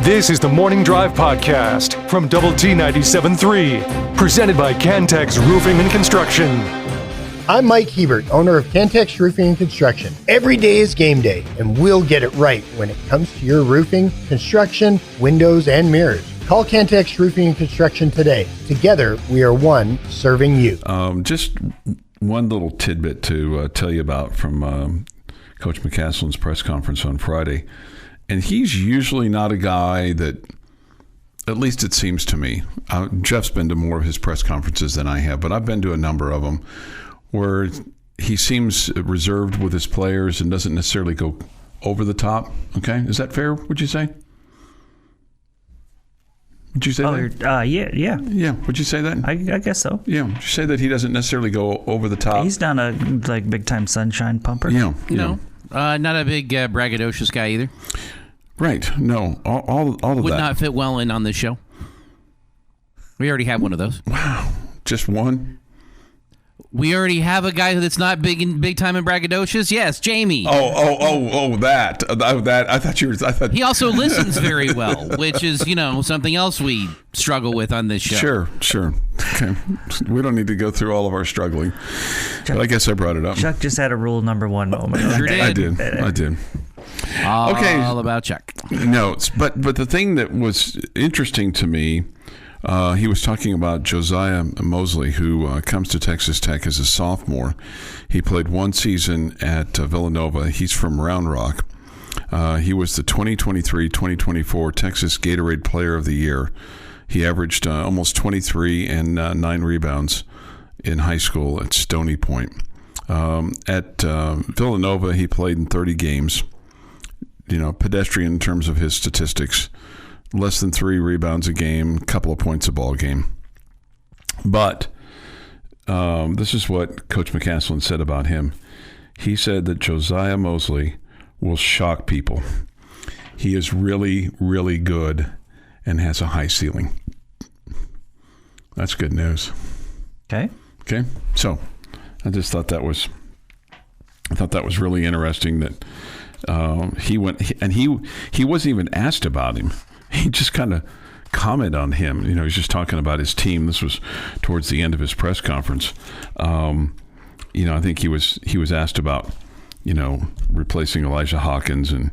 This is the Morning Drive Podcast from Double T 97.3, presented by Cantex Roofing and Construction. I'm Mike Hebert, owner of Cantex Roofing and Construction. Every day is game day, and we'll get it right when it comes to your roofing, construction, windows, and mirrors. Call Cantex Roofing and Construction today. Together, we are one serving you. Just one little tidbit to tell you about from Coach McCasland's press conference on Friday. And he's usually not a guy that, at least it seems to me, Jeff's been to more of his press conferences than I have, but I've been to a number of them where he seems reserved with his players and doesn't necessarily go over the top. Okay? Is that fair, would you say? Would you say that? Yeah. Yeah, would you say that? I guess so. Yeah, would you say that he doesn't necessarily go over the top? He's not a big-time sunshine pumper. Yeah. No. Not a big braggadocious guy either. Right. No. All of that. Would not fit well in on this show. We already have one of those. Wow. Just one? We already have a guy that's not big time and braggadocious. Yes, Jamie. That. I thought he also listens very well, which is, something else we struggle with on this show. Sure. Okay. We don't need to go through all of our struggling. But I guess I brought it up. Chuck just had a rule number one moment. Sure did. I did. All about Chuck. No, but the thing that was interesting to me, he was talking about Josiah Mosley, who comes to Texas Tech as a sophomore. He played one season at Villanova. He's from Round Rock. He was the 2023-2024 Texas Gatorade Player of the Year. He averaged almost 23 and 9 rebounds in high school at Stony Point. At Villanova, he played in 30 games. Pedestrian in terms of his statistics. Less than 3 rebounds a game, a couple of points a ball game. But this is what Coach McCasland said about him. He said that Josiah Mosley will shock people. He is really, really good and has a high ceiling. That's good news. Okay. So I just thought that was really interesting that he wasn't even asked about him. He just kind of commented on him. He's just talking about his team. This was towards the end of his press conference. I think he was asked about, replacing Elijah Hawkins and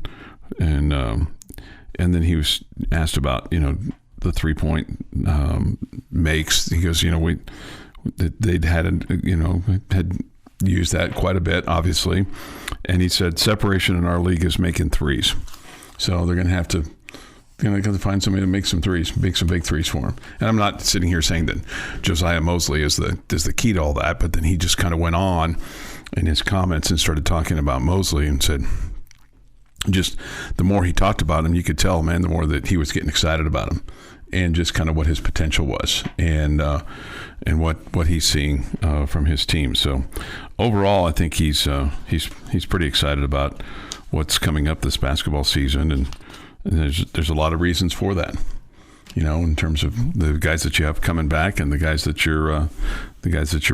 then he was asked about, the 3-point makes. He goes, they'd had used that quite a bit, obviously. And he said separation in our league is making threes. So they're going to have to find somebody to make some threes, make some big threes for him. And I'm not sitting here saying that Josiah Mosley is the key to all that, but then he just kind of went on in his comments and started talking about Mosley and said, just the more he talked about him, you could tell, man, the more that he was getting excited about him and just kind of what his potential was and what he's seeing from his team. So overall, I think he's pretty excited about what's coming up this basketball season, and there's a lot of reasons for that. In terms of the guys that you have coming back and the guys that you're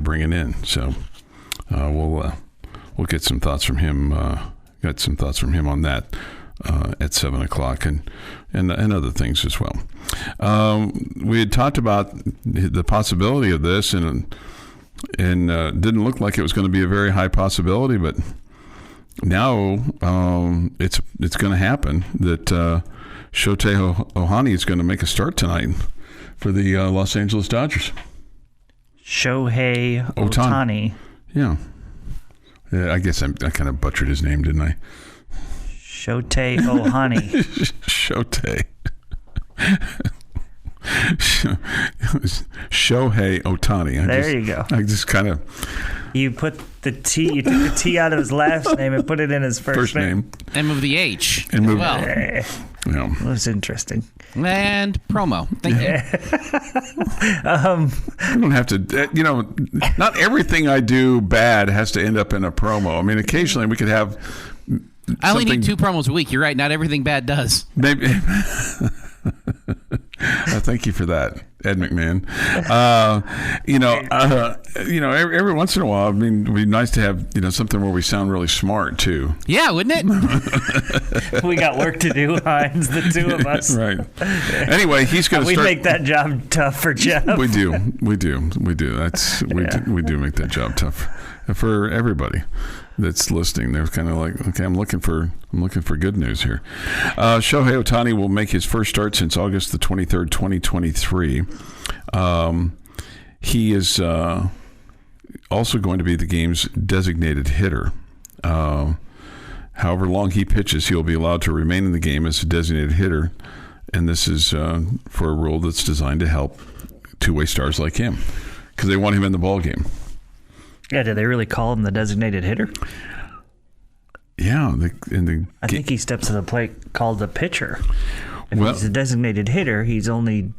bringing in. So we'll get some thoughts from him. Got some thoughts from him on that at 7:00 and other things as well. We had talked about the possibility of this, and didn't look like it was going to be a very high possibility, but now it's going to happen that Shohei Ohtani is going to make a start tonight for the Los Angeles Dodgers. Shohei Ohtani. Yeah, I guess I kind of butchered his name, didn't I? Shohei Ohtani. Shohei. Shohei Ohtani. There you go. I just kind of... You took the T out of his last name and put it in his first name. And moved the H and moved, well. Yeah. That was interesting. And promo. Thank you. I don't have to... not everything I do bad has to end up in a promo. I mean, occasionally we could have... I only need 2 promos a week. You're right. Not everything bad does. Maybe... Thank you for that. Ed McMahon. Every once in a while, I mean, it'd be nice to have something where we sound really smart too. Yeah, wouldn't it? We got work to do, Heinz, the two of us. Right. Anyway, he's going to start. We make that job tough for Jeff. We do. We do make that job tough for everybody that's listening. They're kind of like, okay, I'm looking for good news here. Shohei Ohtani will make his first start since August the 23rd, 2023. He is also going to be the game's designated hitter. However long he pitches, he'll be allowed to remain in the game as a designated hitter, and this is for a rule that's designed to help two-way stars like him, because they want him in the ball game. Yeah, do they really call him the designated hitter? Yeah, I think he steps to the plate called the pitcher. If he's a designated hitter, he's only.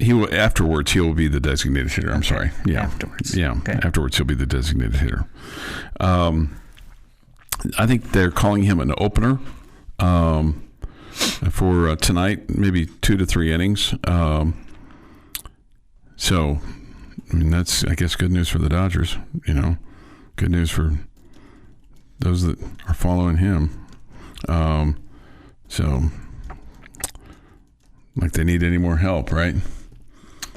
Afterwards, he'll be the designated hitter. I'm sorry. Yeah. Afterwards. Yeah. Okay. Afterwards, he'll be the designated hitter. I think they're calling him an opener for tonight, maybe 2 to 3 innings. So, I mean, that's, I guess, good news for the Dodgers. Good news for those that are following him. So, like they need any more help, right?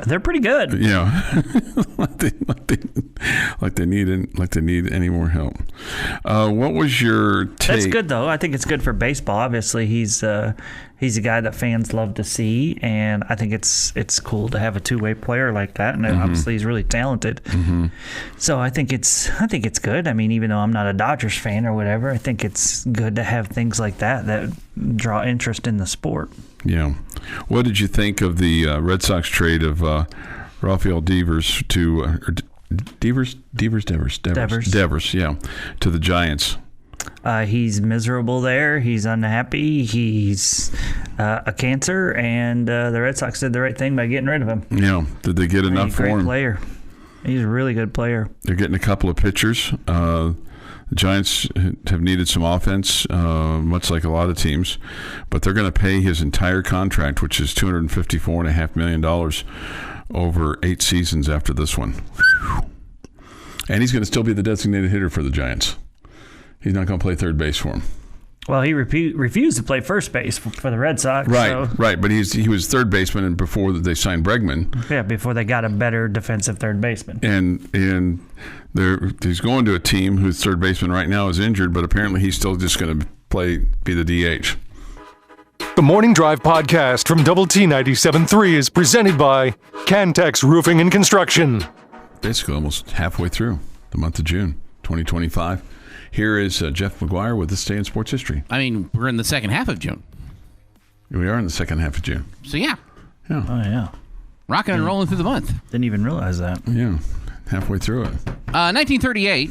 They're pretty good. Yeah, like they need any more help. What was your take? That's good though. I think it's good for baseball. Obviously, he's a guy that fans love to see, and I think it's cool to have a two-way player like that. And obviously, he's really talented. Mm-hmm. So I think it's good. I mean, even though I'm not a Dodgers fan or whatever, I think it's good to have things like that draw interest in the sport. Yeah. What did you think of the Red Sox trade of Rafael Devers to Devers, yeah, to the Giants? He's miserable there. He's unhappy. He's a cancer, and the Red Sox did the right thing by getting rid of him. Yeah. Did they get enough for him? Great player. He's a really good player. They're getting a couple of pitchers. The Giants have needed some offense, much like a lot of teams, but they're going to pay his entire contract, which is $254.5 million over 8 seasons after this one. And he's going to still be the designated hitter for the Giants. He's not going to play third base for him. Well, he refused to play first base for the Red Sox. Right. But he was third baseman, and before they signed Bregman. Yeah, before they got a better defensive third baseman. And he's going to a team whose third baseman right now is injured, but apparently he's still just going to be the DH. The Morning Drive podcast from Double T 97.3 is presented by Cantex Roofing and Construction. Basically, almost halfway through the month of June, 2025. Here is Jeff McGuire with This Day in Sports History. I mean, we're in the second half of June. We are in the second half of June. So, yeah. Yeah. Oh, yeah. Rocking and rolling through the month. Didn't even realize that. Yeah. Halfway through it. 1938,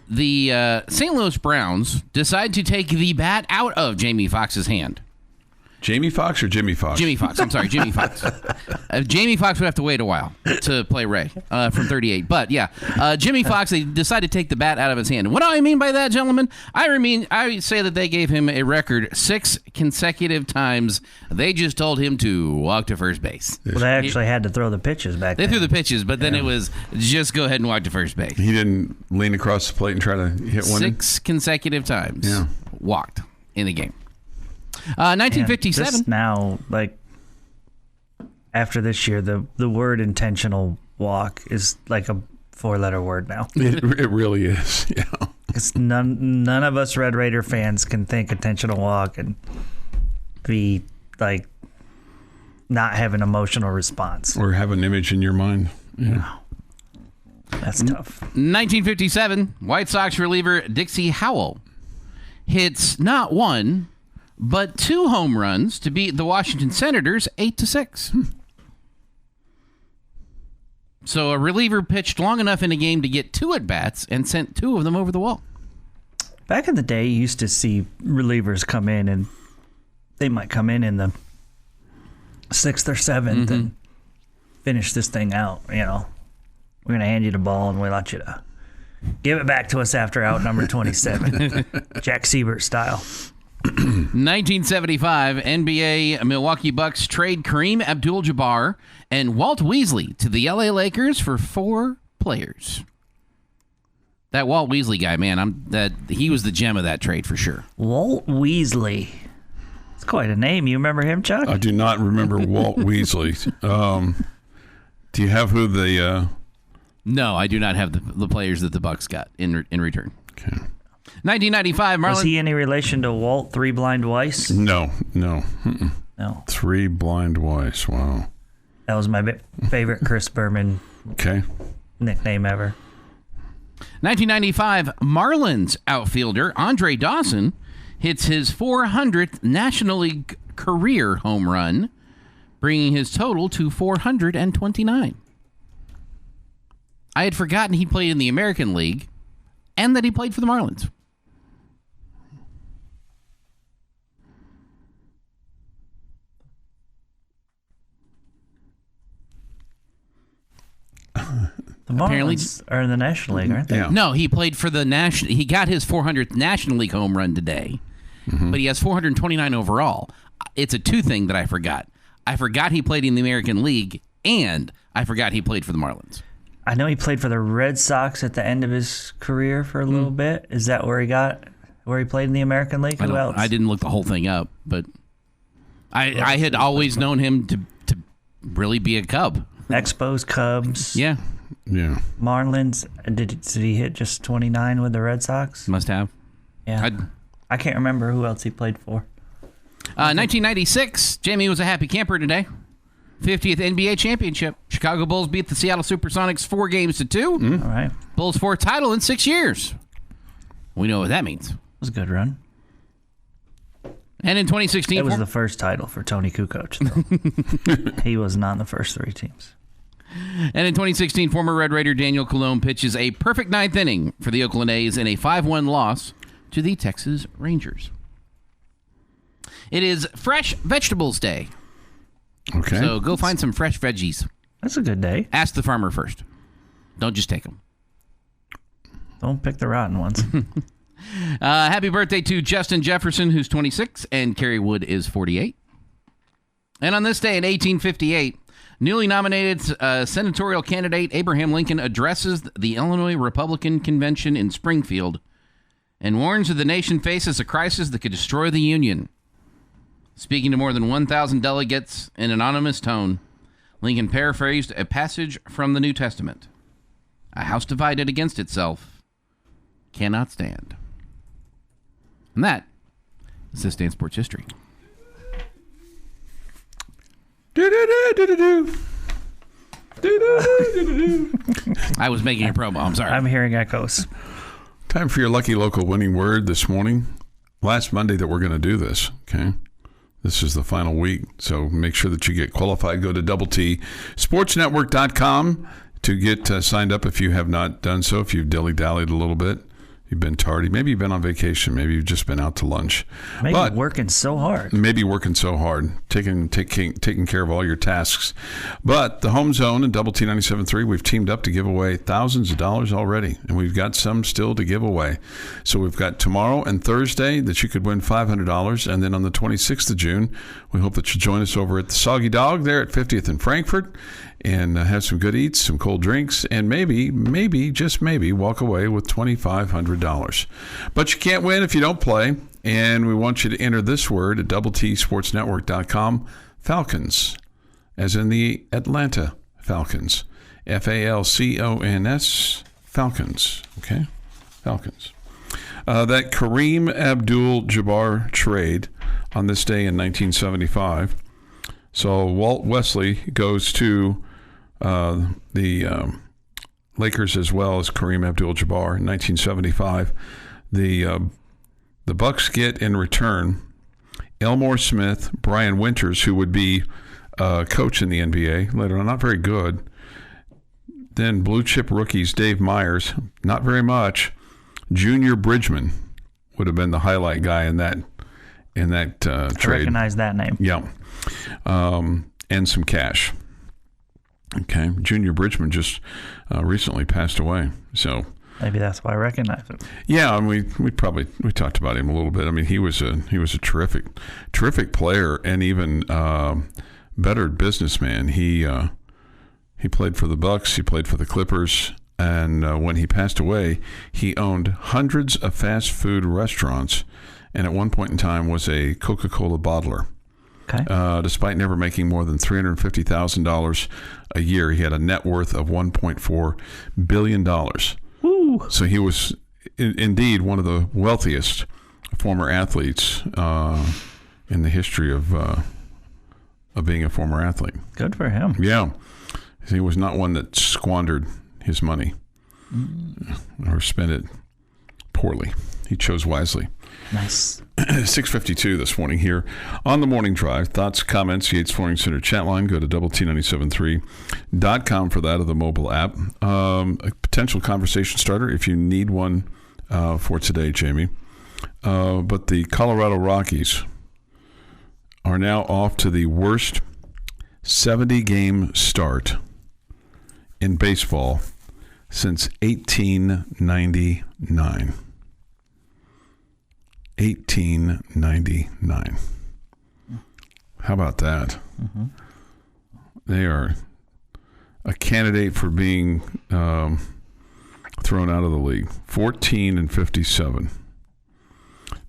the St. Louis Browns decide to take the bat out of Jamie Foxx's hand. Jamie Foxx or Jimmy Fox? Jimmy Foxx. I'm sorry, Jimmy Foxx. Jamie Foxx would have to wait a while to play Ray from 38. But, yeah, Jimmy Foxx, they decided to take the bat out of his hand. What do I mean by that, gentlemen? I say that they gave him a record 6 consecutive times. They just told him to walk to first base. Well, they actually had to throw the pitches back then. They threw the pitches, but then it was just go ahead and walk to first base. He didn't lean across the plate and try to hit one? 6 consecutive times. Yeah. Walked in the game. 1957. Just now, like after this year, the word intentional walk is like a 4-letter word now. It really is. Yeah. Because none of us Red Raider fans can think intentional walk and be like not have an emotional response or have an image in your mind. Yeah. That's tough. 1957, White Sox reliever Dixie Howell hits not 1, but 2 home runs to beat the Washington Senators 8-6. So a reliever pitched long enough in a game to get 2 at-bats and sent 2 of them over the wall. Back in the day, you used to see relievers come in, and they might come in the 6th or 7th and finish this thing out. We're going to hand you the ball, and we want you to give it back to us after out number 27, Jack Siebert style. 1975, NBA Milwaukee Bucks trade Kareem Abdul-Jabbar and Walt Weasley to the LA Lakers for 4 players. That Walt Weasley guy, man, he was the gem of that trade for sure. Walt Weasley. It's quite a name. You remember him, Chuck? I do not remember Walt Weasley. Do you have who the... No, I do not have the players that the Bucks got in return. Okay. 1995, Marlon... Was he any relation to Walt Three Blind Weiss? No. Mm-mm. No. Three Blind Weiss, wow. That was my favorite Chris Berman nickname ever. 1995, Marlins outfielder Andre Dawson hits his 400th National League career home run, bringing his total to 429. I had forgotten he played in the American League and that he played for the Marlins. The Marlins are in the National League, aren't they? Yeah. No, he played for the National. He got his 400th National League home run today, but he has 429 overall. It's a 2 thing that I forgot. I forgot he played in the American League, and I forgot he played for the Marlins. I know he played for the Red Sox at the end of his career for a little bit. Is that where he played in the American League? Who else? I didn't look the whole thing up, but I had always known him to really be a Cub. Expos, Cubs. Yeah. Yeah. Marlins. Did he hit just 29 with the Red Sox? Must have. Yeah. I can't remember who else he played for. 1996, Jamie was a happy camper today. 50th NBA championship. Chicago Bulls beat the Seattle Supersonics 4-2. All right. Bulls 4th title in 6 years. We know what that means. It was a good run. And in 2016... It was the first title for Tony Kukoc, though. He was not in the first 3 teams. And in 2016, former Red Raider Daniel Colon pitches a perfect 9th inning for the Oakland A's in a 5-1 loss to the Texas Rangers. It is Fresh Vegetables Day. Okay. So go find some fresh veggies. That's a good day. Ask the farmer first. Don't just take them. Don't pick the rotten ones. Happy birthday to Justin Jefferson, who's 26, and Kerry Wood is 48. And on this day in 1858, newly nominated senatorial candidate Abraham Lincoln addresses the Illinois Republican Convention in Springfield and warns that the nation faces a crisis that could destroy the Union. Speaking to more than 1,000 delegates in an anonymous tone, Lincoln paraphrased a passage from the New Testament. A house divided against itself cannot stand. And that is this day in sports history. I was making a promo. I'm sorry. I'm hearing echoes. Time for your lucky local winning word this morning. Last Monday that we're going to do this, okay? This is the final week, so make sure that you get qualified. Go to doubleTSportsNetwork.com to get signed up if you have not done so, if you've dilly-dallied a little bit. You've been tardy. Maybe you've been on vacation. Maybe you've just been out to lunch. Maybe working so hard. Maybe working so hard, taking care of all your tasks. But the Home Zone and Double T 97.3, we've teamed up to give away thousands of dollars already, and we've got some still to give away. So we've got tomorrow and Thursday that you could win $500, and then on the 26th of June, we hope that you join us over at the Soggy Dog there at 50th and Frankfurt, and have some good eats, some cold drinks, and maybe, just maybe, walk away with $2,500. But you can't win if you don't play, and we want you to enter this word at doubleTSportsNetwork.com, Falcons, as in the Atlanta Falcons, Falcons, Falcons, okay? Falcons. That Kareem Abdul-Jabbar trade on this day in 1975. So Walt Wesley goes to the Lakers as well as Kareem Abdul-Jabbar in 1975. The Bucks get in return Elmore Smith, Brian Winters, who would be coach in the NBA later on, not very good. Then blue chip rookies Dave Myers, not very much. Junior Bridgman would have been the highlight guy in that trade. I recognize that name. Yeah. And some cash. Okay. Junior Bridgman just recently passed away. So Maybe that's why I recognize him. Yeah, and we talked about him a little bit. I mean, he was a terrific player, and even better businessman. He played for the Bucks. He played for the Clippers. And when he passed away, he owned hundreds of fast food restaurants, and at one point in time was a Coca-Cola bottler. Okay. Despite never making more than $350,000 a year, he had a net worth of $1.4 billion. Woo. So he was indeed one of the wealthiest former athletes in the history of being a former athlete. Good for him. Yeah. He was not one that squandered his money or spent it poorly. He chose wisely. Nice. 6:52 this morning here on the Morning Drive. Thoughts, comments, Yates Flooring Center chat line. Go to double-T973.com for that, or the mobile app. A potential conversation starter if you need one for today, Jamie. But the Colorado Rockies are now off to the worst 70-game start in baseball since 1899. 1899. How about that? Mm-hmm. They are a candidate for being thrown out of the league. 14-57.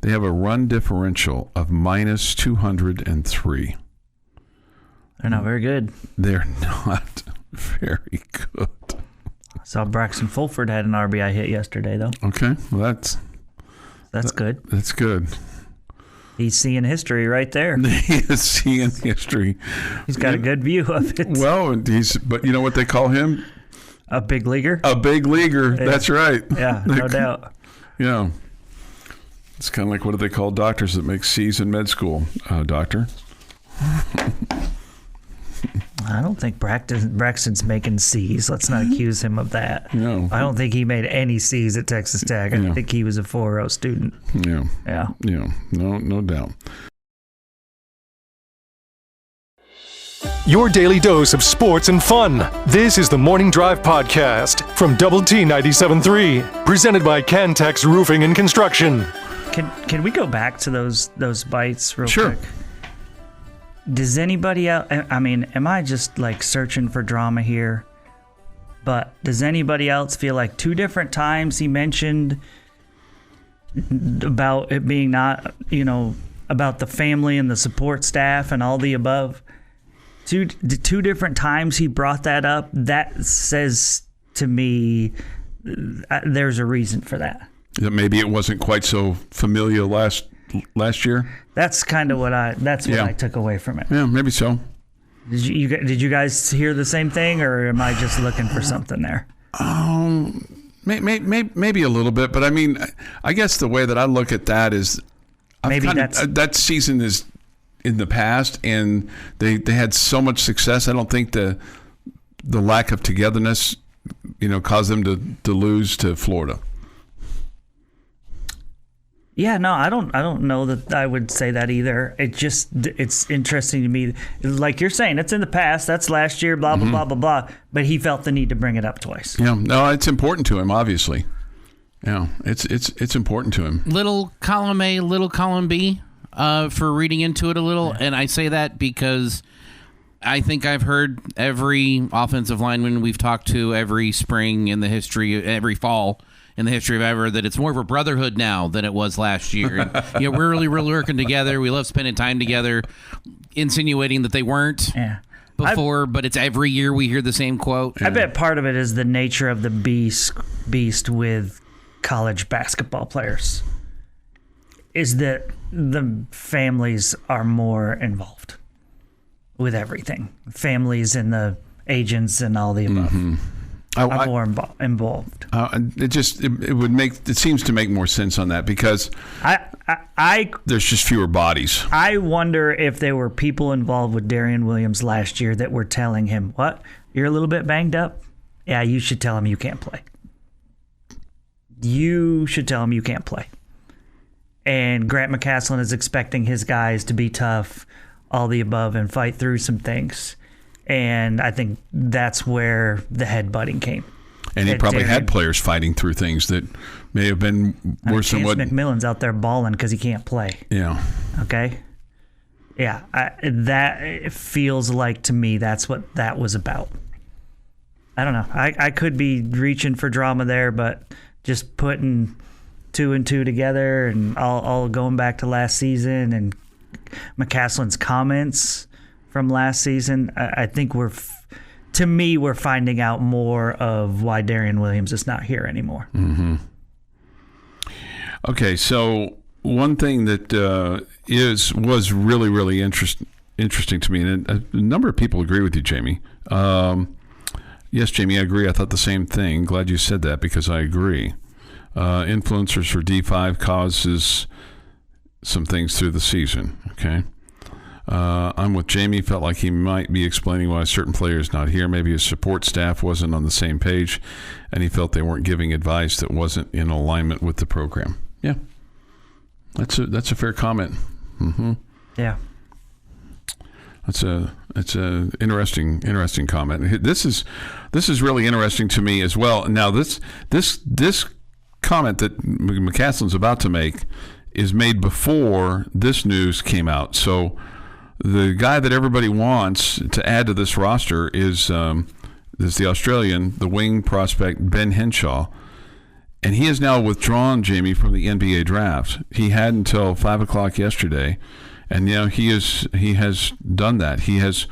They have a run differential of minus 203. They're not very good. They're not very good. Saw Braxton Fulford had an RBI hit yesterday, though. Okay, well that's good. That's good. He's seeing history right there. He is seeing history. He's got a good view of it. Well, but you know what they call him? A big leaguer? A big leaguer. Yeah. That's right. Yeah, no doubt. Yeah. It's kind of like, what do they call doctors that make C's in med school? Doctor? I don't think Braxton's making C's. Let's not accuse him of that. No. I don't think he made any C's at Texas Tech. I think he was a 4.0 student. Yeah. Yeah. Yeah. No doubt. Your daily dose of sports and fun. This is the Morning Drive Podcast from Double T 97.3, presented by Cantex Roofing and Construction. Can we go back to those bites real Sure. quick? Does anybody else, I mean, am I just like searching for drama here? But does anybody else feel like two different times he mentioned about it being not, about the family and the support staff and all the above? Two different times he brought that up. That says to me there's a reason for that. That maybe it wasn't quite so familiar last year. That's kind of what I took away from it. Yeah, maybe so. Did you guys hear the same thing, or am I just looking for something there? Maybe a little bit, but I mean, I guess the way that I look at that is, that season is in the past, and they had so much success. I don't think the lack of togetherness, caused them to lose to Florida. Yeah, no, I don't know that I would say that either. It's interesting to me. Like you're saying, it's in the past. That's last year, blah, blah, blah, blah, blah. But he felt the need to bring it up twice. Yeah, no, it's important to him, obviously. Yeah, it's important to him. Little column A, little column B, for reading into it a little. Yeah. And I say that because I think I've heard every offensive lineman we've talked to every spring in the history, every fall in the history of ever, that it's more of a brotherhood now than it was last year. And, we're really working together. We love spending time together, insinuating that they weren't before, but it's every year we hear the same quote. I bet part of it is the nature of the beast with college basketball players, is that the families are more involved with everything. Families and the agents and all the above. Mm-hmm. I'm more involved. It seems to make more sense on that, because there's just fewer bodies. I wonder if there were people involved with Darian Williams last year that were telling him, "What? You're a little bit banged up? Yeah, you should tell him you can't play. You should tell him you can't play." And Grant McCasland is expecting his guys to be tough, all the above, and fight through some things. And I think that's where the headbutting came. And he probably had players fighting through things that may have been worse than what... McMillan's out there balling because he can't play. Yeah. Okay? Yeah, it feels like to me that's what that was about. I don't know. I could be reaching for drama there, but just putting 2 and 2 together and all going back to last season and McCasland's comments from last season, I think we're finding out more of why Darian Williams is not here anymore. Mm-hmm. Okay, so one thing that was really, really interesting to me, and a number of people agree with you, Jamie. Yes, Jamie, I agree. I thought the same thing. Glad you said that because I agree. Influencers for D5 causes some things through the season, okay? I'm with Jamie. Felt like he might be explaining why a certain player is not here. Maybe his support staff wasn't on the same page, and he felt they weren't giving advice that wasn't in alignment with the program. Yeah, that's a fair comment. Mm-hmm. Yeah, that's a interesting comment. This is really interesting to me as well. Now this comment that McCasland's about to make is made before this news came out. So the guy that everybody wants to add to this roster is the Australian, the wing prospect Ben Henshaw. And he is now withdrawn, Jamie, from the NBA draft. He had until 5 o'clock yesterday, and he has done that. He has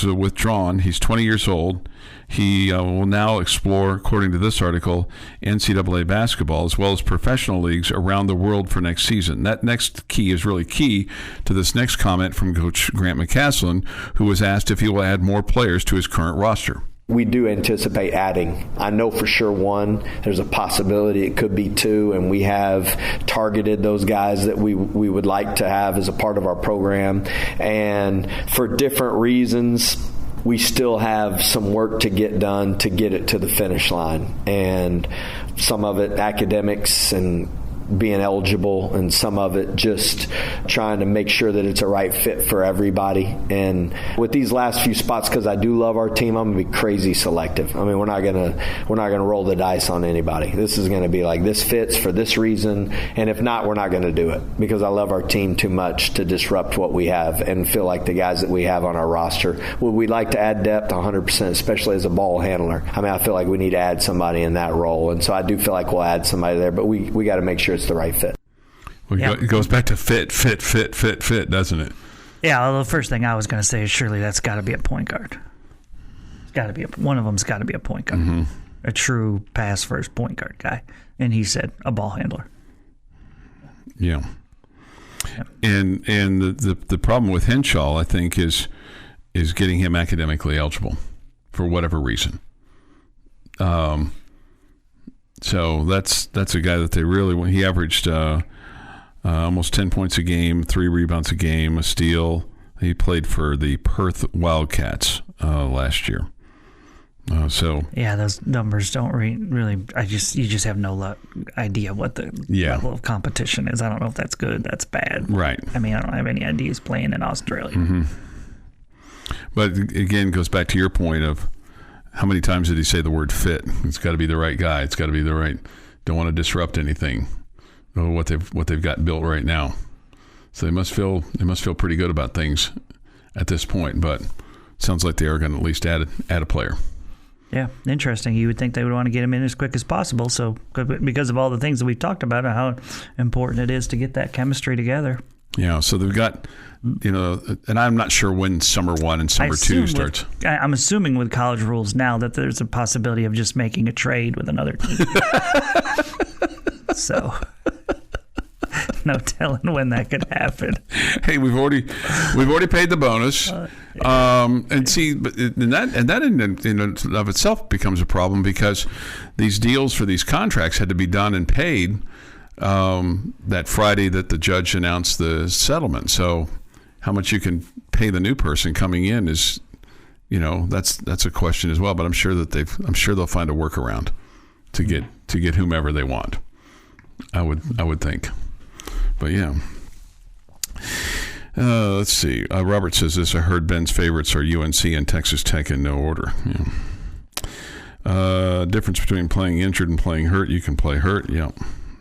withdrawn. He's 20 years old. He will now explore, according to this article, NCAA basketball as well as professional leagues around the world for next season. That next key is really key to this next comment from Coach Grant McCasland, who was asked if he will add more players to his current roster. We do anticipate adding. I know for sure 1. There's a possibility it could be 2, and we have targeted those guys that we would like to have as a part of our program. And for different reasons, we still have some work to get done to get it to the finish line. And some of it academics and being eligible, and some of it just trying to make sure that it's a right fit for everybody. And with these last few spots, because I do love our team, I'm gonna be crazy selective. I mean, we're not gonna roll the dice on anybody. This is gonna be like, this fits for this reason, and if not, we're not gonna do it, because I love our team too much to disrupt what we have and feel like the guys that we have on our roster. Would we like to add depth? 100%, especially as a ball handler. I mean, I feel like we need to add somebody in that role, and so I do feel like we'll add somebody there, but we got to make sure it's the right fit. Well, it goes back to fit, doesn't it? Yeah, well, the first thing I was going to say is surely that's got to be a point guard. It's got to be one of them's got to be a point guard, a true pass first point guard guy. And he said a ball handler. Yeah. And the problem with Henshaw, I think, is getting him academically eligible for whatever reason. So that's a guy that they really want. He averaged almost 10 points a game, 3 rebounds a game, a steal. He played for the Perth Wildcats last year. So yeah, those numbers don't really. You just have no idea what the level of competition is. I don't know if that's good, that's bad. Right. I mean, I don't have any idea he's playing in Australia. Mm-hmm. But again, it goes back to your point of how many times did he say the word fit? It's got to be the right guy. It's got to be the right. Don't want to disrupt anything. What they've got built right now. So they must feel pretty good about things at this point. But it sounds like they are going to at least add a player. Yeah, interesting. You would think they would want to get him in as quick as possible. So because of all the things that we've talked about and how important it is to get that chemistry together. Yeah, so they've got, and I'm not sure when summer 1 and summer 2 starts. I'm assuming with college rules now that there's a possibility of just making a trade with another team. So no telling when that could happen. Hey, we've already paid the bonus, and see, and that in and of itself becomes a problem because these deals for these contracts had to be done and paid that Friday that the judge announced the settlement. So how much you can pay the new person coming in is, that's a question as well. But I'm sure they'll find a workaround to get whomever they want. I would think. But yeah. Let's see. Robert says this. I heard Ben's favorites are UNC and Texas Tech in no order. Yeah. difference between playing injured and playing hurt. You can play hurt. Yeah,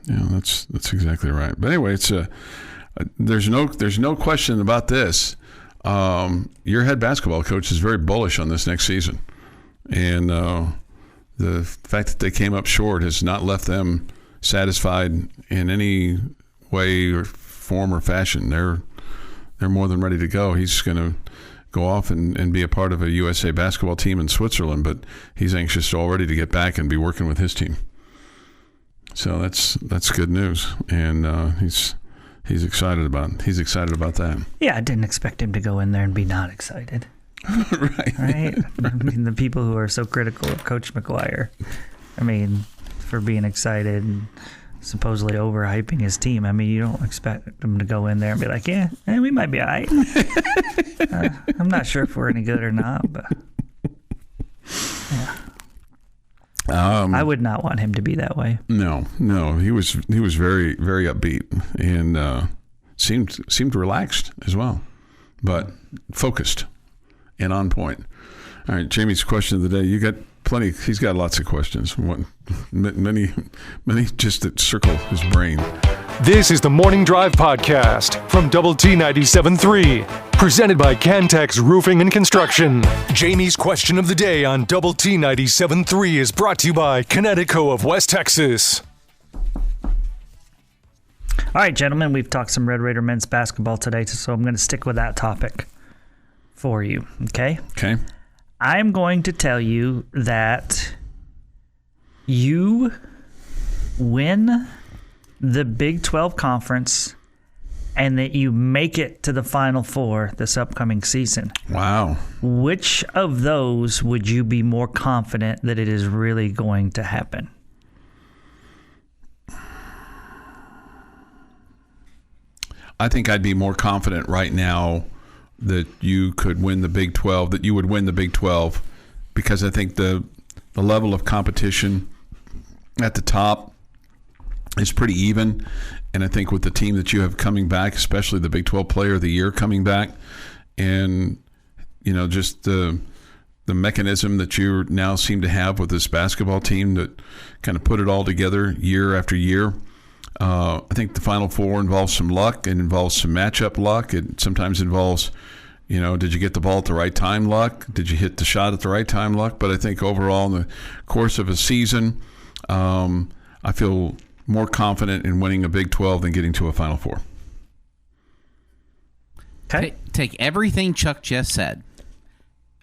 that's exactly right. But anyway, it's there's no question about this. Your head basketball coach is very bullish on this next season, and the fact that they came up short has not left them satisfied in any way or form or fashion. They're more than ready to go. He's going to go off and be a part of a USA basketball team in Switzerland, but he's anxious already to get back and be working with his team. So that's good news, and he's excited about that. Yeah, I didn't expect him to go in there and be not excited. Right. I mean, the people who are so critical of Coach McGuire, I mean, for being excited and supposedly overhyping his team. I mean, you don't expect him to go in there and be like, yeah, we might be all right. I'm not sure if we're any good or not, but yeah. I would not want him to be that way. No, he was very, very upbeat and seemed relaxed as well, but focused and on point. All right, Jamie's question of the day. You got plenty. He's got lots of questions. Many just that circle his brain. This is the Morning Drive Podcast from Double T 97.3, presented by Cantex Roofing and Construction. Jamie's question of the day on Double T 97.3 is brought to you by Connecticut of West Texas. All right, gentlemen, we've talked some Red Raider men's basketball today, so I'm going to stick with that topic for you, okay? Okay. I'm going to tell you that you win the Big 12 Conference and that you make it to the Final Four this upcoming season. Wow. Which of those would you be more confident that it is really going to happen? I think I'd be more confident right now that you could win the Big 12, that you would win the Big 12, because I think the level of competition at the top is pretty even. And I think with the team that you have coming back, especially the Big 12 Player of the Year coming back, and just the mechanism that you now seem to have with this basketball team that kind of put it all together year after year. I think the Final Four involves some luck. It involves some matchup luck. It sometimes involves, did you get the ball at the right time luck? Did you hit the shot at the right time luck? But I think overall in the course of a season, I feel more confident in winning a Big 12 than getting to a Final Four. Okay. Take everything Chuck just said,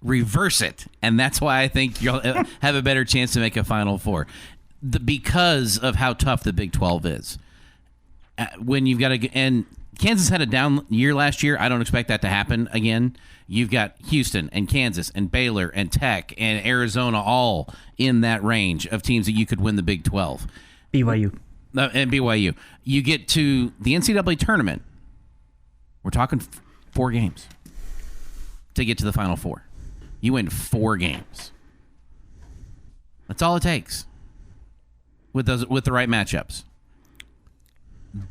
reverse it, and that's why I think you'll have a better chance to make a Final Four. Because of how tough the Big 12 is. When you've got and Kansas had a down year last year. I don't expect that to happen again. You've got Houston and Kansas and Baylor and Tech and Arizona all in that range of teams that you could win the Big 12. BYU. And BYU. You get to the NCAA tournament. We're talking 4 games to get to the Final Four. You win 4 games. That's all it takes. With the right matchups.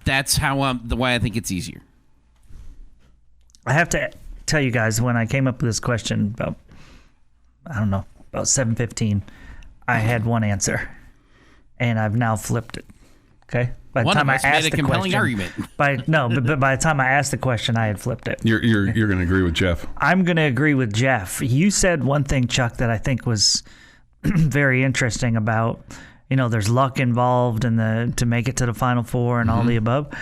That's how why I think it's easier. I have to tell you guys, when I came up with this question about 7:15, I had one answer, and I've now flipped it. Okay, by the time I asked the compelling question, argument. but by the time I asked the question, I had flipped it. You're going to agree with Jeff. I'm going to agree with Jeff. You said one thing, Chuck, that I think was very interesting about. There's luck involved to make it to the Final Four and all the above.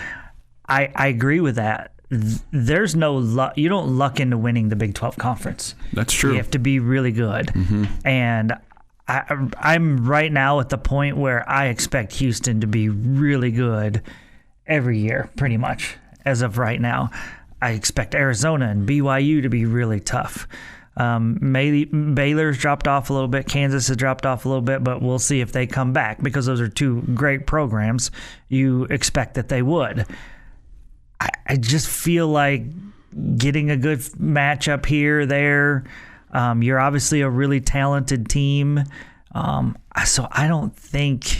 I agree with that. There's no luck. You don't luck into winning the Big 12 Conference. That's true. You have to be really good. Mm-hmm. And I'm right now at the point where I expect Houston to be really good every year, pretty much, as of right now. I expect Arizona and BYU to be really tough. Baylor's dropped off a little bit. Kansas has dropped off a little bit, but we'll see if they come back because those are 2 great programs. You expect that they would. I just feel like getting a good matchup here, there. You're obviously a really talented team. So I think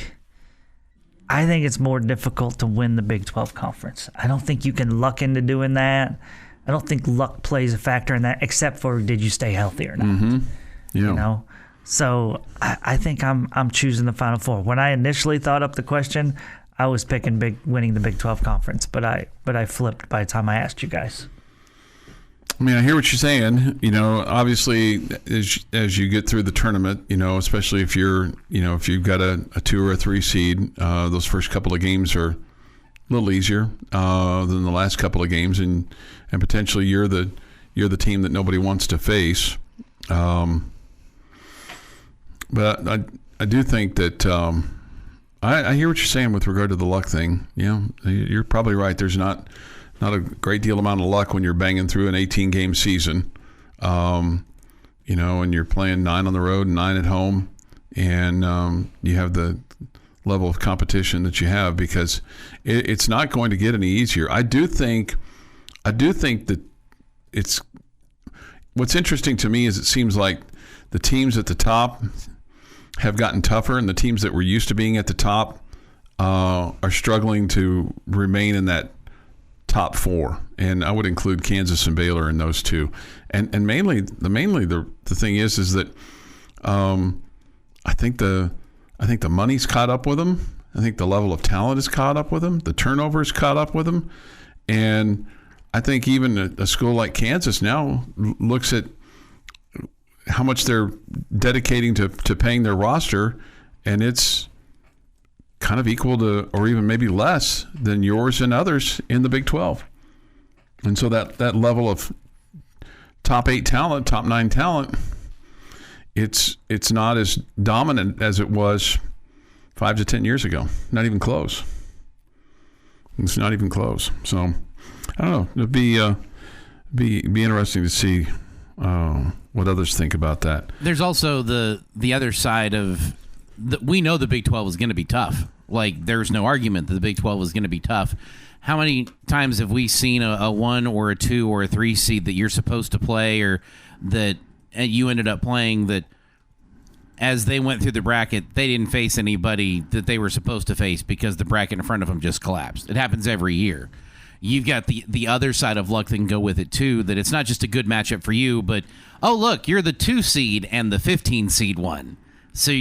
it's more difficult to win the Big 12 Conference. I don't think you can luck into doing that. I don't think luck plays a factor in that, except for did you stay healthy or not. Mm-hmm. Yeah. So I think I'm choosing the Final Four. When I initially thought up the question, I was picking winning the Big 12 conference, but I flipped by the time I asked you guys. I mean, I hear what you're saying. Obviously, as you get through the tournament, especially if you've got a 2 or a 3 seed, those first couple of games are a little easier than the last couple of games, and potentially you're the team that nobody wants to face. But I do think that I hear what you're saying with regard to the luck thing. You're probably right. There's not a great deal amount of luck when you're banging through an 18-game season, and you're playing 9 on the road and 9 at home, and you have the level of competition that you have, because it's not going to get any easier. I do think that it's what's interesting to me is it seems like the teams at the top have gotten tougher, and the teams that were used to being at the top are struggling to remain in that top 4, and I would include Kansas and Baylor in those two. And mainly the thing is that I think the money's caught up with them. I think the level of talent is caught up with them. The turnover is caught up with them, and I think even a school like Kansas now looks at how much they're dedicating to paying their roster, and it's kind of equal to, or even maybe less than yours and others in the Big 12. And so that level of top 8 talent, top 9 talent, it's not as dominant as it was 5 to 10 years ago. Not even close. It's not even close. So I don't know. It'd be interesting to see what others think about that. There's also the other side of we know the Big 12 is going to be tough. Like, there's no argument that the Big 12 is going to be tough. How many times have we seen a 1 or a 2 or a 3 seed that you're supposed to play, or that you ended up playing, that as they went through the bracket, they didn't face anybody that they were supposed to face because the bracket in front of them just collapsed? It happens every year. You've got the other side of luck that can go with it too, that it's not just a good matchup for you, but, oh, look, you're the 2 seed and the 15 seed won. So,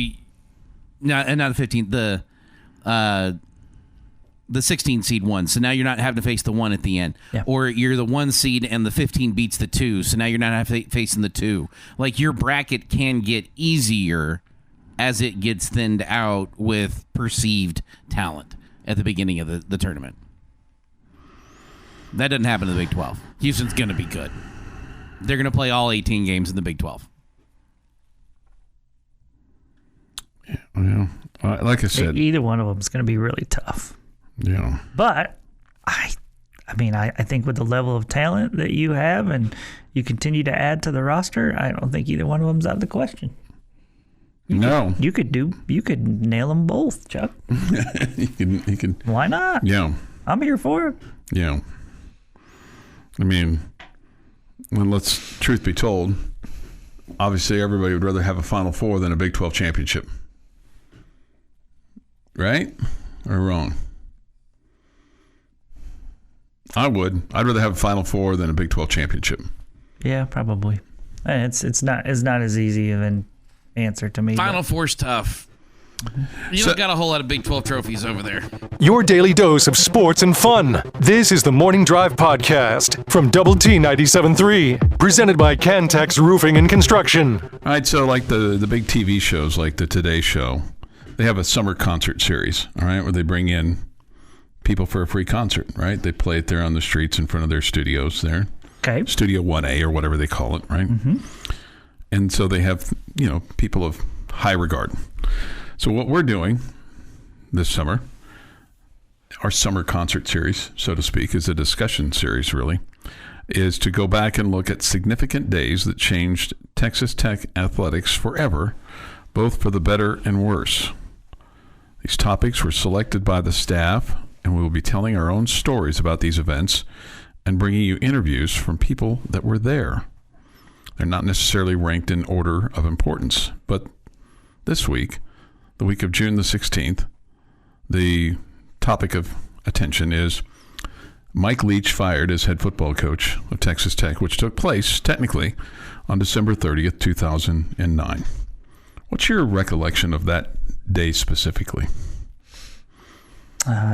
not the 15, the 16 seed won. So now you're not having to face the 1 at the end. Yeah. Or you're the 1 seed and the 15 beats the 2. So now you're not facing the 2. Like, your bracket can get easier as it gets thinned out with perceived talent at the beginning of the tournament. That doesn't happen in the Big 12. Houston's going to be good. They're going to play all 18 games in the Big 12. Yeah. Like I said, either one of them is going to be really tough. Yeah. But I think with the level of talent that you have and you continue to add to the roster, I don't think either one of them's out of the question. You could nail them both, Chuck. you can. Why not? Yeah. I'm here for it. Yeah. I mean, truth be told, obviously everybody would rather have a Final Four than a Big 12 championship. Right? Or wrong? I would. I'd rather have a Final Four than a Big 12 championship. Yeah, probably. It's not as easy of an answer to me. Final Four's tough. You don't got a whole lot of Big 12 trophies over there. Your daily dose of sports and fun. This is the Morning Drive Podcast from Double T 97.3, presented by Cantex Roofing and Construction. All right, so like the big TV shows, like the Today Show, they have a summer concert series, all right, where they bring in people for a free concert, right? They play it there on the streets in front of their studios there. Okay. Studio 1A or whatever they call it, right? Mm-hmm. And so they have, people of high regard. So what we're doing this summer, our summer concert series, so to speak, is a discussion series, really, is to go back and look at significant days that changed Texas Tech athletics forever, both for the better and worse. These topics were selected by the staff, and we will be telling our own stories about these events and bringing you interviews from people that were there. They're not necessarily ranked in order of importance, but this week, the week of June the 16th, the topic of attention is Mike Leach fired as head football coach of Texas Tech, which took place technically on December 30th, 2009. What's your recollection of that day specifically?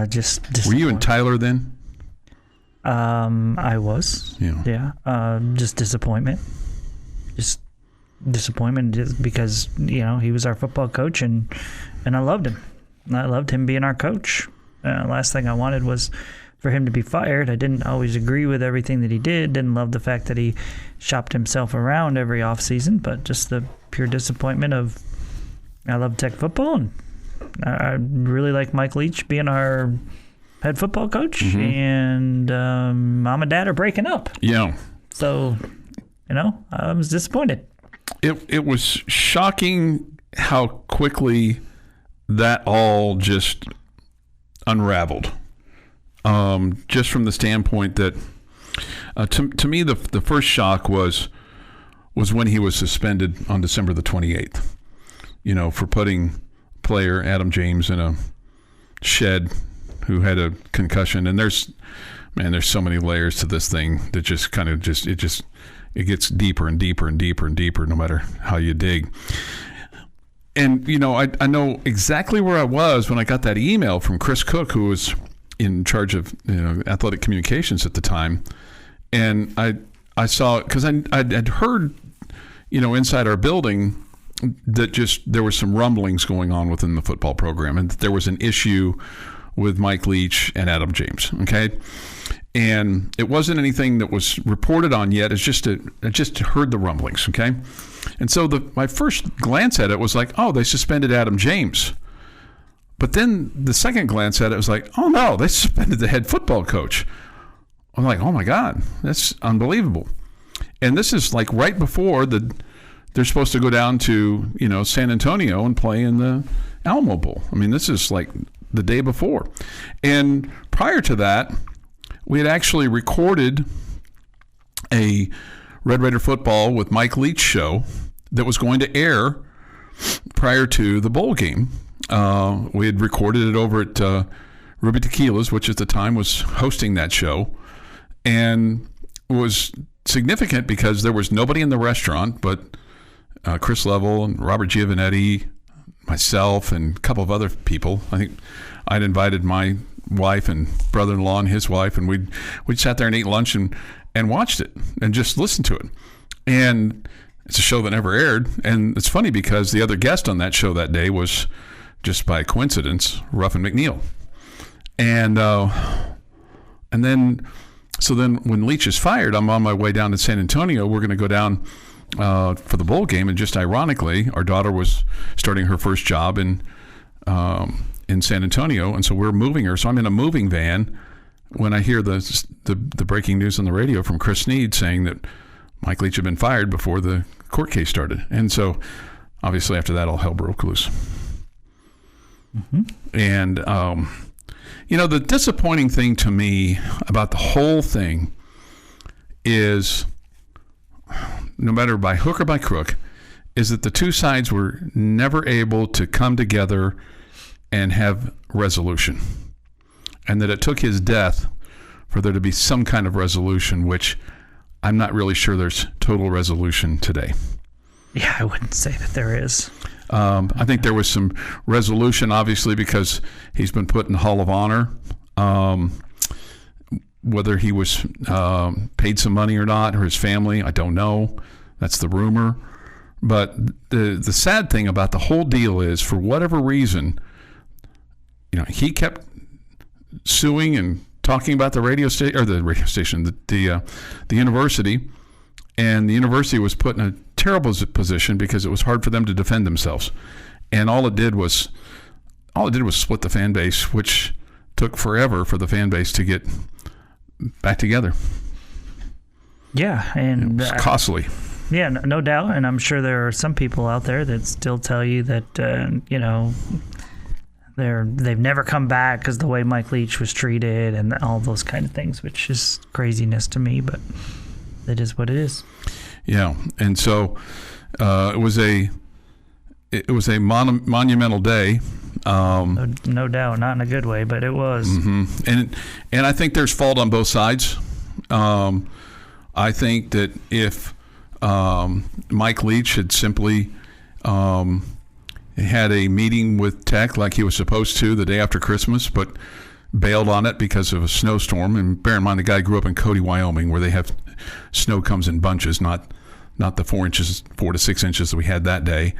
Just were you in Tyler then? I was. Yeah. Just disappointment. Just because he was our football coach and I loved him. I loved him being our coach. Last thing I wanted was for him to be fired. I didn't always agree with everything that he did. Didn't love the fact that he shopped himself around every offseason, but just the pure disappointment of I love Tech football, and I really like Mike Leach being our head football coach, and mom and dad are breaking up. Yeah. So, I was disappointed. It was shocking how quickly that all just unraveled. Just from the standpoint that, to me, the first shock was when he was suspended on December the 28th. For putting player Adam James in a shed who had a concussion. And there's so many layers to this thing that just kind of it gets deeper and deeper and deeper and deeper no matter how you dig. And, I know exactly where I was when I got that email from Chris Cook, who was in charge of athletic communications at the time. And I saw, because I'd heard, inside our building that there was some rumblings going on within the football program, and that there was an issue with Mike Leach and Adam James. Okay. And it wasn't anything that was reported on yet. I just heard the rumblings. Okay. And so my first glance at it was like, oh, they suspended Adam James. But then the second glance at it was like, oh no, they suspended the head football coach. I'm like, oh my God, that's unbelievable. And this is like right before they're supposed to go down to, San Antonio and play in the Alamo Bowl. I mean, this is like the day before. And prior to that, we had actually recorded a Red Raider Football with Mike Leach show that was going to air prior to the bowl game. We had recorded it over at Ruby Tequila's, which at the time was hosting that show. And it was significant because there was nobody in the restaurant but Chris Level and Robert Giovanetti, myself, and a couple of other people. I think I'd invited my wife and brother-in-law and his wife, and we sat there and ate lunch and watched it and just listened to it. And it's a show that never aired. And it's funny because the other guest on that show that day was, just by coincidence, Ruffin McNeil. And then when Leach is fired, I'm on my way down to San Antonio. We're going to go down for the bowl game, and just ironically, our daughter was starting her first job in San Antonio, and so we're moving her. So I'm in a moving van when I hear the breaking news on the radio from Chris Sneed saying that Mike Leach had been fired before the court case started. And so obviously after that, all hell broke loose. And the disappointing thing to me about the whole thing is, no matter by hook or by crook, is that the two sides were never able to come together and have resolution. And that it took his death for there to be some kind of resolution, which I'm not really sure there's total resolution today. Yeah, I wouldn't say that there is. I think there was some resolution, obviously, because he's been put in the Hall of Honor. Whether he was paid some money or not, or his family, I don't know. That's the rumor. But the sad thing about the whole deal is, for whatever reason, he kept suing and talking about the university, and the university was put in a terrible position because it was hard for them to defend themselves. And all it did was split the fan base, which took forever for the fan base to get back together. Yeah, and it was costly. Yeah, no doubt. And I'm sure there are some people out there that still tell you that they've never come back because the way Mike Leach was treated and all those kind of things, which is craziness to me, but it is what it is. Yeah, and so it was a monumental day. No doubt, not in a good way, but it was. And I think there's fault on both sides. I think that if Mike Leach had simply had a meeting with Tech like he was supposed to the day after Christmas, but bailed on it because of a snowstorm. And bear in mind, the guy grew up in Cody, Wyoming, where they have snow comes in bunches, not the 4 to 6 inches that we had that day.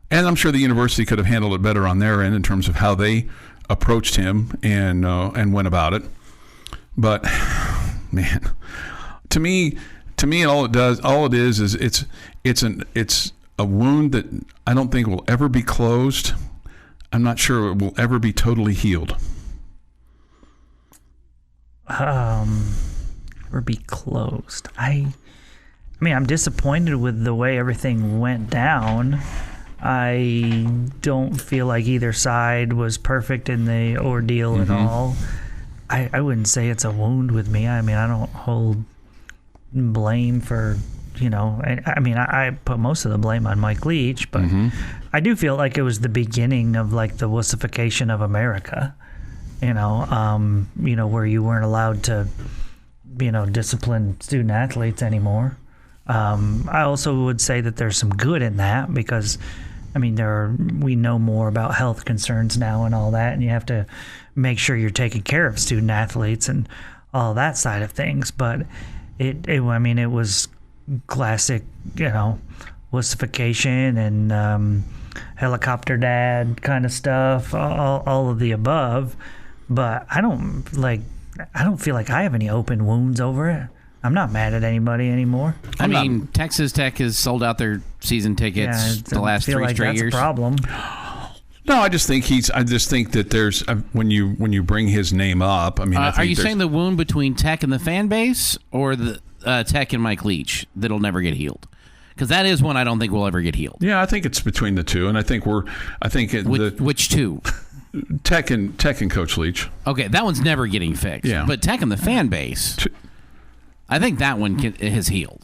And I'm sure the university could have handled it better on their end in terms of how they approached him and went about it. But man, to me, all it is it's a wound that I don't think will ever be closed. I'm not sure it will ever be totally healed. Or be closed. I mean, I'm disappointed with the way everything went down. I don't feel like either side was perfect in the ordeal at all. I wouldn't say it's a wound with me. I mean, I don't hold blame for, I put most of the blame on Mike Leach, but I do feel like it was the beginning of like the wussification of America, where you weren't allowed to, discipline student athletes anymore. I also would say that there's some good in that because, we know more about health concerns now and all that, and you have to make sure you're taking care of student athletes and all that side of things. But it was classic, wussification and helicopter dad kind of stuff, all of the above. But I don't feel like I have any open wounds over it. I'm not mad at anybody anymore. Texas Tech has sold out their season tickets the last 3 straight years. That's a problem. No, I just think that there's when you bring his name up. I think are you saying the wound between Tech and the fan base, or the Tech and Mike Leach that'll never get healed? Because that is one I don't think will ever get healed. Yeah, I think it's between the two, and which two? Tech and Coach Leach. Okay, that one's never getting fixed. Yeah. But Tech and the fan base, I think that one has healed.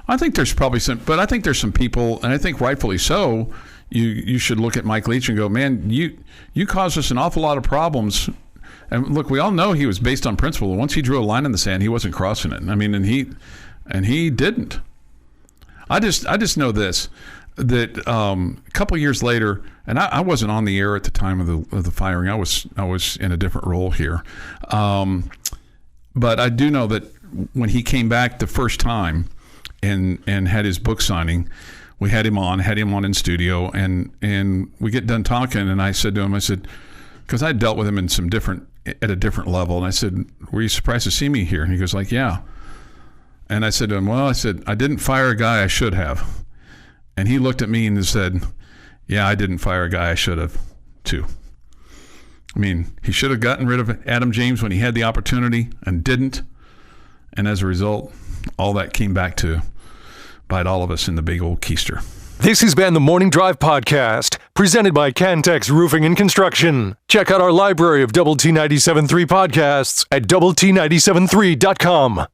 I think there's probably some, but I think there's some people, and I think rightfully so. You should look at Mike Leach and go, man, you caused us an awful lot of problems. And look, we all know he was based on principle. Once he drew a line in the sand, he wasn't crossing it. And he didn't. I just know this, that a couple of years later, and I wasn't on the air at the time of the firing. I was in a different role here, but I do know that when he came back the first time and had his book signing, we had him on in studio, and we get done talking, and I said to him, because I dealt with him at a different level, and I said, were you surprised to see me here? And he goes like, yeah. And I said to him, I didn't fire a guy I should have. And he looked at me and said, yeah, I didn't fire a guy I should have too. He should have gotten rid of Adam James when he had the opportunity and didn't. And as a result, all that came back to bite all of us in the big old keister. This has been the Morning Drive Podcast, presented by Cantex Roofing and Construction. Check out our library of Double T 97.3 podcasts at doublet97.3.com.